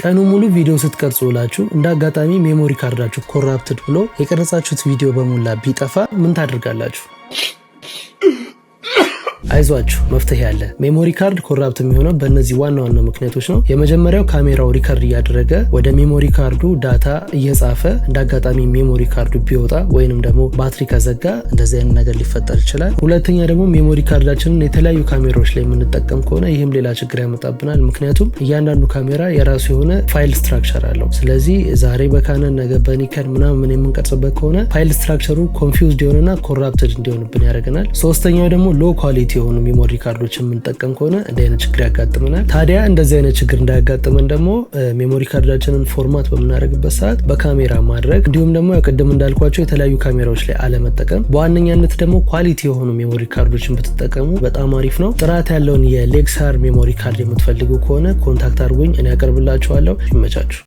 ቀኑ ሙሉ ቪዲዮ ስትቀርጹ ውላችሁ እንደ አጋጣሚ ሜሞሪ ካርዳችሁ ኮራፕትድ ብሎ የቀረጻችሁት ቪዲዮ በሙላ ቢጠፋ ምን ታደርጋላችሁ? አይዟችሁ መፍትሄ አለ። ሜሞሪ ካርድ ኮራፕት የሚሆነው በእነዚህ ዋና ዋና ምክንያቶች ነው። የመጀመሪያው ካሜራው ሪከርድ እያደረገ ወደ ሜሞሪ ካርዱ ዳታ እየጻፈ እንደ አጋጣሚ ሜሞሪ ካርዱ ቢወጣ ወይንም ደግሞ ባትሪ ከዘጋ እንደዚህ አይነት ነገር ሊፈጠር ይችላል። ሁለተኛ ደግሞ ሜሞሪ ካርዳችንን የተለያዩ ካሜራዎች ላይ የምንጠቀም ከሆነ ይህም ሌላ ችግር ያመጣብናል። ምክንያቱም እያንዳንዱ ካሜራ የራሱ የሆነ ፋይል ስትራክቸር አለው። ስለዚህ ዛሬ በካነን ነገ በኒከን ምናምን የምንቀርጽበት ከሆነ ፋይል ስትራክቸሩ ኮንፊውዝድ የሆነና ኮራፕትድ እንዲሆንብን ያደርገናል። ሶስተኛው ደግሞ ሎ ኳሊቲ የሆኑ ሜሞሪ ካርዶችን የምንጠቀም ከሆነ እንዲህ አይነት ችግር ያጋጥመናል። ታዲያ እንደዚህ አይነት ችግር እንዳያጋጥመን ደግሞ ሜሞሪ ካርዳችንን ፎርማት በምናደርግበት ሰዓት በካሜራ ማድረግ እንዲሁም ደግሞ ቅድም እንዳልኳቸው የተለያዩ ካሜራዎች ላይ አለመጠቀም፣ በዋነኛነት ደግሞ ኳሊቲ የሆኑ ሜሞሪ ካርዶችን ብትጠቀሙ በጣም አሪፍ ነው። ጥራት ያለውን የሌክሳር ሜሞሪ ካርድ የምትፈልጉ ከሆነ ኮንታክት አድርጉኝ፣ እኔ ያቀርብላችኋለሁ። ይመቻችሁ።